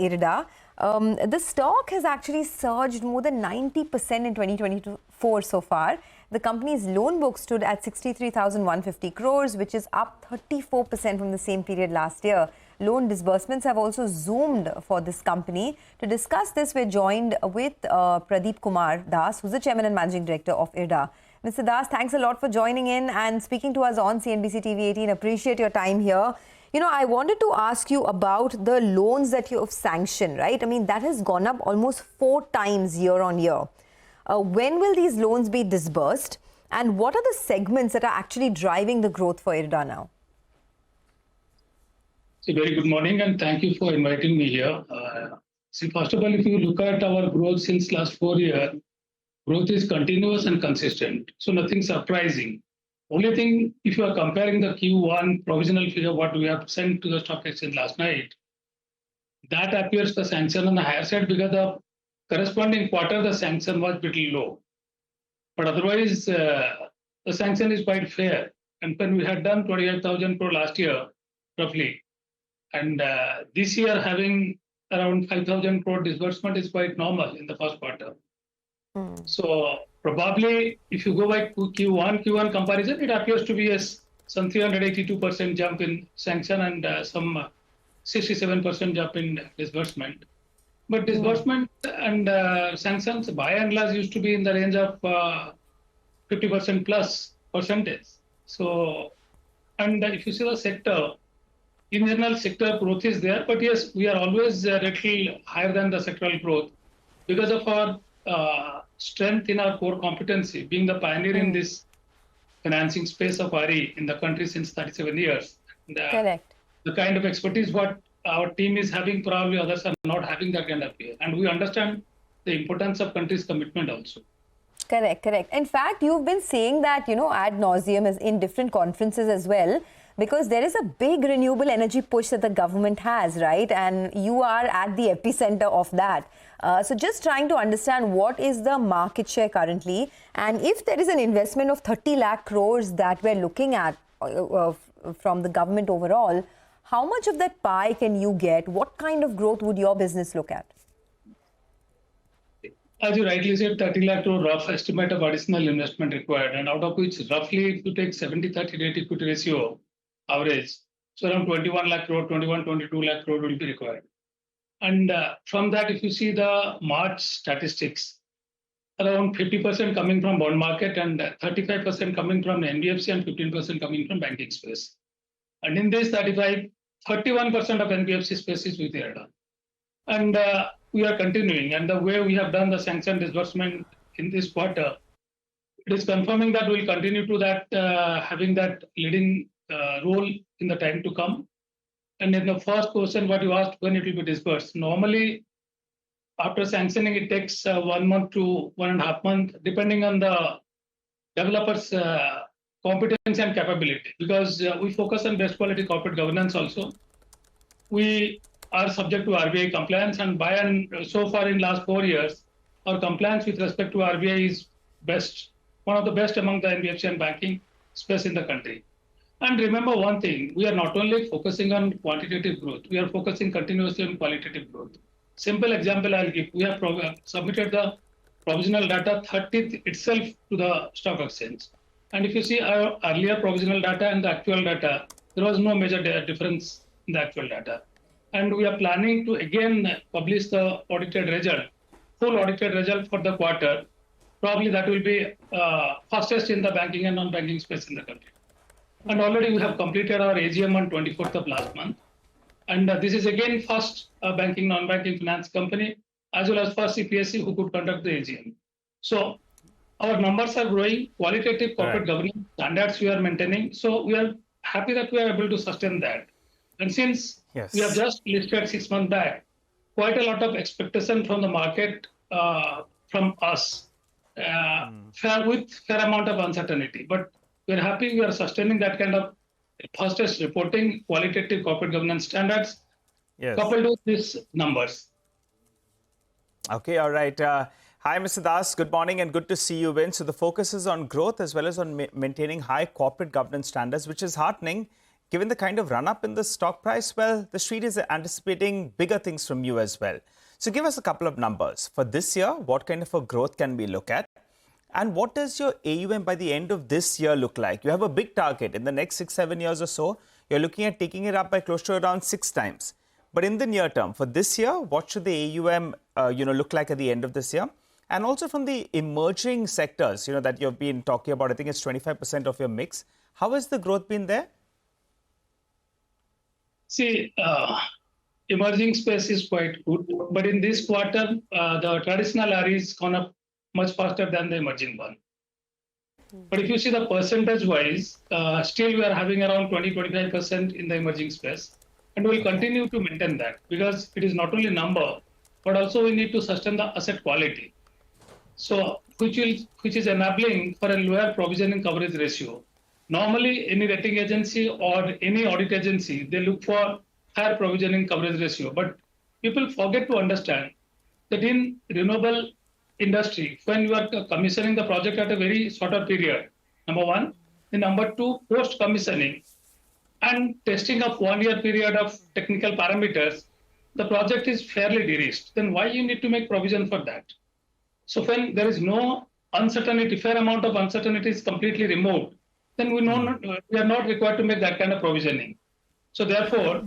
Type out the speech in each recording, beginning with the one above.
IREDA. The stock has actually surged more than 90% in 2024 so far. The company's loan book stood at 63,150 crores, which is up 34% from the same period last year. Loan disbursements have also zoomed for this company. To discuss this, we're joined with Pradip Kumar Das, who's the Chairman and Managing Director of IREDA. Mr. Das, thanks a lot for joining in and speaking to us on CNBC-TV18. Appreciate your time here. You know, I wanted to ask you about the loans that you have sanctioned, right? I mean, that has gone up almost 4 times year on year. When will these loans be disbursed? And what are the segments that are actually driving the growth for IREDA now? So very good morning and thank you for inviting me here. First of all, if you look at our growth since last 4 years, growth is continuous and consistent. So nothing surprising. Only thing, if you are comparing the Q1 provisional figure, what we have sent to the stock exchange last night, that appears the sanction on the higher side because the corresponding quarter, the sanction was pretty low. But otherwise, the sanction is quite fair. And when we had done 28,000 crore last year, roughly, and this year having around 5,000 crore disbursement is quite normal in the first quarter. So probably if you go by Q1 comparison, it appears to be some 382% jump in sanction and some 67% jump in disbursement. But disbursement and sanctions by and large used to be in the range of 50% plus percentage. So, and if you see the sector, in general sector growth is there, but yes, we are always a little higher than the sectoral growth because of our strength in our core competency, being the pioneer in this financing space of RE in the country since 37 years. And, Correct. The kind of expertise what our team is having, probably others are not having that kind of here. And we understand the importance of country's commitment also. Correct, correct. In fact, you've been saying that, you know, ad nauseum is in different conferences as well, because there is a big renewable energy push that the government has, right? And you are at the epicenter of that. So just trying to understand what is the market share currently, and if there is an investment of 30 lakh crores that we're looking at from the government overall, how much of that pie can you get? What kind of growth would your business look at? As you rightly said, 30 lakh crore rough estimate of additional investment required, and out of which roughly if you take 70-30 debt equity ratio average, so around 21 lakh crore, 22 lakh crore will be required. And from that, if you see the March statistics, around 50% coming from bond market and 35% coming from NBFC and 15% coming from banking space. And in this 31% of NBFC space is with IREDA. And we are continuing. And the way we have done the sanction disbursement in this quarter, it is confirming that we'll continue to that, having that leading role in the time to come. And in the first question, what you asked, when it will be disbursed. Normally, after sanctioning, it takes 1 month to 1.5 months, depending on the developer's competence and capability. Because we focus on best quality corporate governance also. We are subject to RBI compliance, and by and so far in last 4 years, our compliance with respect to RBI is best, one of the best among the NBFC and banking space in the country. And remember one thing, we are not only focusing on quantitative growth, we are focusing continuously on qualitative growth. Simple example I'll give, we have submitted the provisional data 30th itself to the stock exchange. And if you see our earlier provisional data and the actual data, there was no major difference in the actual data. And we are planning to again publish the audited result, full audited result for the quarter. Probably that will be fastest in the banking and non-banking space in the country. And already we have completed our AGM on 24th of last month. And this is again first banking, non-banking finance company, as well as first CPSC who could conduct the AGM. So our numbers are growing, qualitative corporate governance standards we are maintaining. So we are happy that we are able to sustain that. And since we have just listed 6 months back, quite a lot of expectation from the market from us with fair amount of uncertainty. But we're happy we are sustaining that kind of fastest reporting, qualitative corporate governance standards, coupled with these numbers. Okay, all right. Hi, Mr. Das. Good morning and good to see you, Vin. So the focus is on growth as well as on maintaining high corporate governance standards, which is heartening. given the kind of run-up in the stock price, well, the street is anticipating bigger things from you as well. So give us a couple of numbers. For this year, what kind of a growth can we look at? And what does your AUM by the end of this year look like? You have a big target. In the next 6-7 years or so, you're looking at taking it up by close to around 6 times. But in the near term, for this year, what should the AUM look like at the end of this year? And also from the emerging sectors, that you've been talking about, I think it's 25% of your mix. How has the growth been there? See, emerging space is quite good. But in this quarter, the traditional RE is gone up much faster than the emerging one. But if you see the percentage-wise, still we are having around 20-25% in the emerging space. And we'll continue to maintain that because it is not only number, but also we need to sustain the asset quality. So, which is enabling for a lower provisioning coverage ratio. Normally, any rating agency or any audit agency, they look for higher provisioning coverage ratio. But people forget to understand that in renewable industry, when you are commissioning the project at a very shorter period, number one. And number two, post-commissioning and testing of 1 year period of technical parameters, the project is fairly de-risked. Then why you need to make provision for that? So when there is no uncertainty, fair amount of uncertainty is completely removed, then we are not required to make that kind of provisioning. So therefore,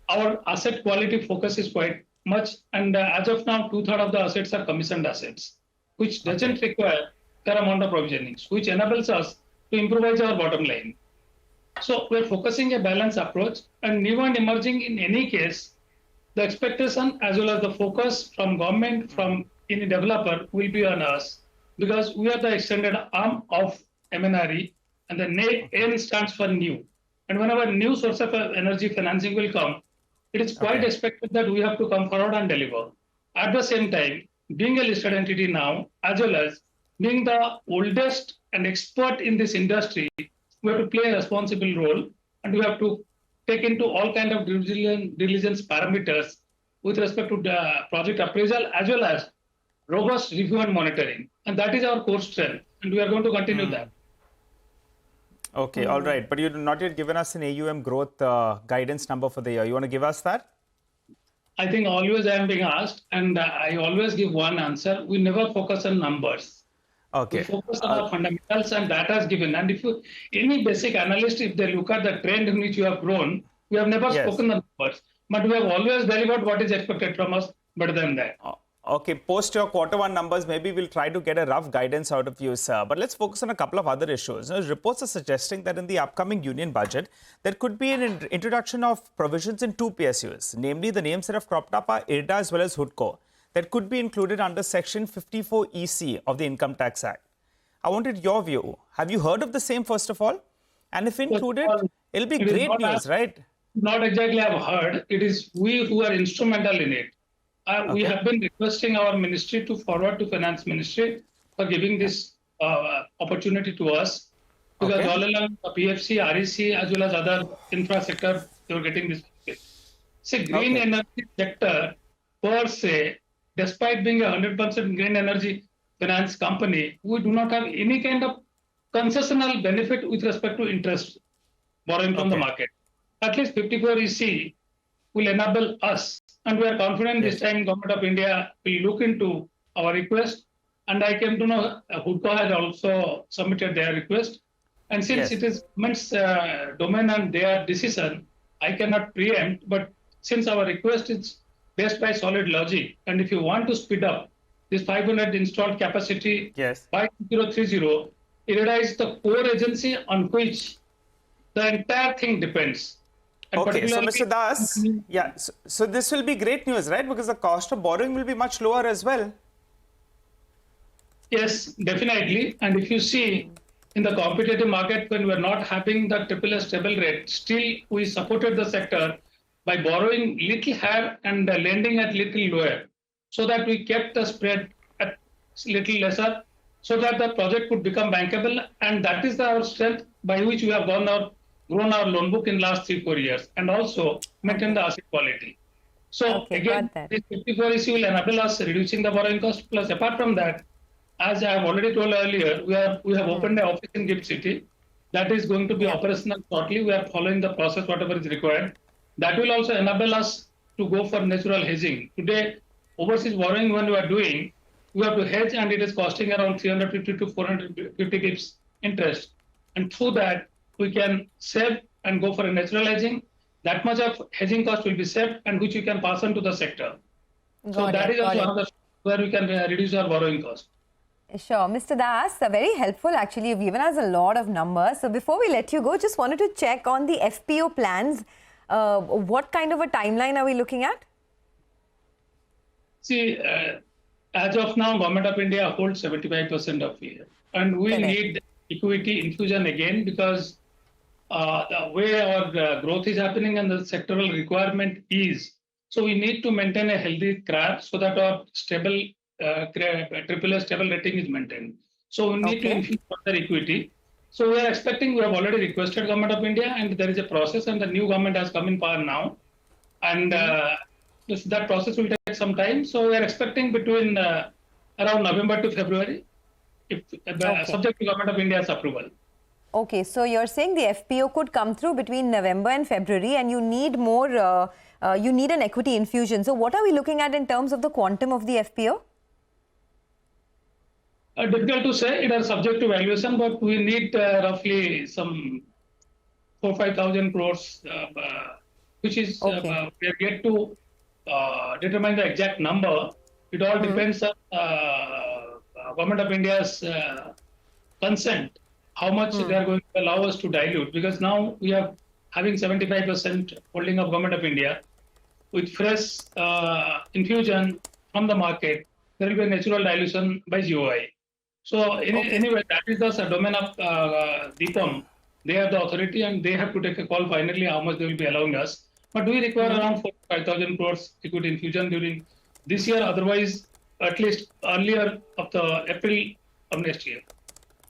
our asset quality focus is quite much. And as of now, 2/3 of the assets are commissioned assets, which doesn't require fair amount of provisioning, which enables us to improvise our bottom line. So we're focusing a balanced approach, and new and emerging in any case, the expectation as well as the focus from government, from any developer will be on us because we are the extended arm of MNRE and the N stands for new. And whenever new source of energy financing will come, it is quite expected that we have to come forward and deliver. At the same time, being a listed entity now, as well as being the oldest and expert in this industry, we have to play a responsible role and we have to take into all kind of due diligence parameters with respect to the project appraisal as well as robust review and monitoring. And that is our core strength and we are going to continue that. Okay, all right. But you've not yet given us an AUM growth guidance number for the year. You want to give us that? I think always I am being asked and I always give one answer. We never focus on numbers. Okay. We focus on our fundamentals and data is given. And if you, any basic analyst, if they look at the trend in which you have grown, we have never spoken the numbers, but we have always delivered what is expected from us better than that. Okay, post your Q1 numbers, maybe we'll try to get a rough guidance out of you, sir. But let's focus on a couple of other issues. Reports are suggesting that in the upcoming union budget, there could be an introduction of provisions in 2 PSUs. Namely, the names that have cropped up are IREDA as well as HUDCO. That could be included under Section 54 EC of the Income Tax Act. I wanted your view. Have you heard of the same, first of all? And if included, it'll be great news, right? Not exactly I've heard. It is we who are instrumental in it. We have been requesting our ministry to forward to Finance Ministry for giving this opportunity to us. Because all along the PFC, REC, as well as other infra sector, they were getting this. See, green energy sector per se, despite being a 100% green energy finance company, we do not have any kind of concessional benefit with respect to interest borrowing from the market. At least 54 EC will enable us. And we are confident this time Government of India will look into our request. And I came to know HUDCO had also submitted their request. And since it is government's domain and their decision, I cannot preempt. But since our request is based by solid logic, and if you want to speed up this 500 installed capacity by 2030, IREDA is the core agency on which the entire thing depends. And okay, so Mr. Das, so this will be great news, right? Because the cost of borrowing will be much lower as well. Yes, definitely. And if you see in the competitive market, when we're not having the AAA stable rate, still we supported the sector by borrowing little higher and lending at little lower, so that we kept the spread at little lesser, so that the project could become bankable. And that is our strength by which we have grown our loan book in last 3-4 years and also maintain the asset quality. So again, this 54 EC will enable us reducing the borrowing cost. Plus, apart from that, as I have already told earlier, we have opened an office in GIFT City. That is going to be operational shortly. We are following the process, whatever is required. That will also enable us to go for natural hedging. Today, overseas borrowing, when we are doing, we have to hedge, and it is costing around 350 to 450 pips interest. And through that, we can save and go for a natural hedging. That much of hedging cost will be saved, and which we can pass on to the sector. So that is also another where we can reduce our borrowing cost. Sure. Mr. Das, very helpful actually. You've given us a lot of numbers. So before we let you go, just wanted to check on the FPO plans. What kind of a timeline are we looking at? See, as of now, Government of India holds 75% of it. And we need equity infusion again, because the way our growth is happening and the sectoral requirement is. So we need to maintain a healthy CRAR so that our stable AAA stable rating is maintained. So we need to infuse further equity. So we are expecting, we have already requested Government of India, and there is a process, and the new government has come in power now. And that process will take some time. So we are expecting between around November to February, if subject to Government of India's approval. Okay, so you're saying the FPO could come through between November and February, and you need more, you need an equity infusion. So what are we looking at in terms of the quantum of the FPO? Difficult to say. It is subject to valuation, but we need roughly some 4,000-5,000 crores, which is we are yet to determine the exact number. It all depends on Government of India's consent, how much they are going to allow us to dilute, because now we are having 75% holding of Government of India. With fresh infusion from the market, there will be a natural dilution by GOI. So anyway, that is the domain of DIPAM. They have the authority, and they have to take a call finally how much they will be allowing us. But we require around 5,000 crores equity infusion during this year. Otherwise, at least earlier of the April of next year.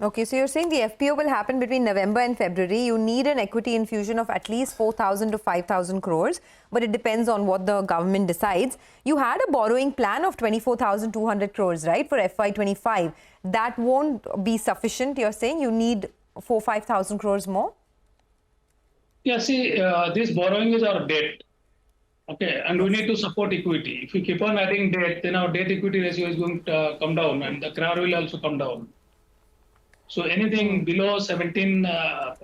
Okay, so you're saying the FPO will happen between November and February. You need an equity infusion of at least 4,000 to 5,000 crores, but it depends on what the government decides. You had a borrowing plan of 24,200 crores, right, for FY25. That won't be sufficient. You're saying you need 5,000 crores more? Yeah, see, this borrowing is our debt. Okay, and we need to support equity. If we keep on adding debt, then our debt equity ratio is going to come down, and the CRAR will also come down. So anything below 17,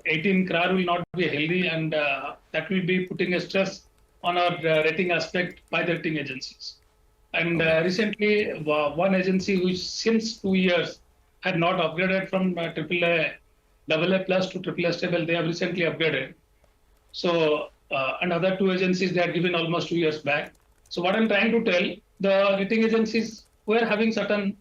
18 CRAR will not be healthy, and that will be putting a stress on our rating aspect by the rating agencies. And recently, one agency which since 2 years had not upgraded from AAA, AA plus to AAA stable, they have recently upgraded. So, and other two agencies, they had given almost 2 years back. So what I'm trying to tell, the rating agencies were having certain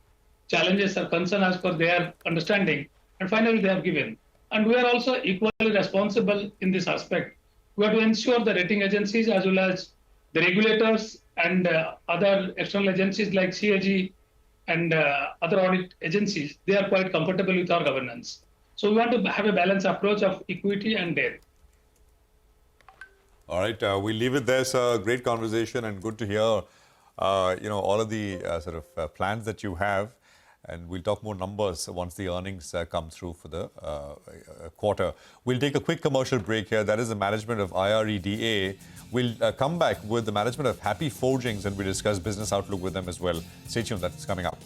challenges or concern as per their understanding, and finally they have given. And we are also equally responsible in this aspect. We have to ensure the rating agencies as well as the regulators and other external agencies like CAG and other audit agencies, they are quite comfortable with our governance. So we want to have a balanced approach of equity and debt. All right, we'll leave it there, sir. Great conversation, and good to hear, all of the sort of plans that you have. And we'll talk more numbers once the earnings come through for the quarter. We'll take a quick commercial break here. That is the management of IREDA. We'll come back with the management of Happy Forgings, and we discuss business outlook with them as well. Stay tuned, that's coming up.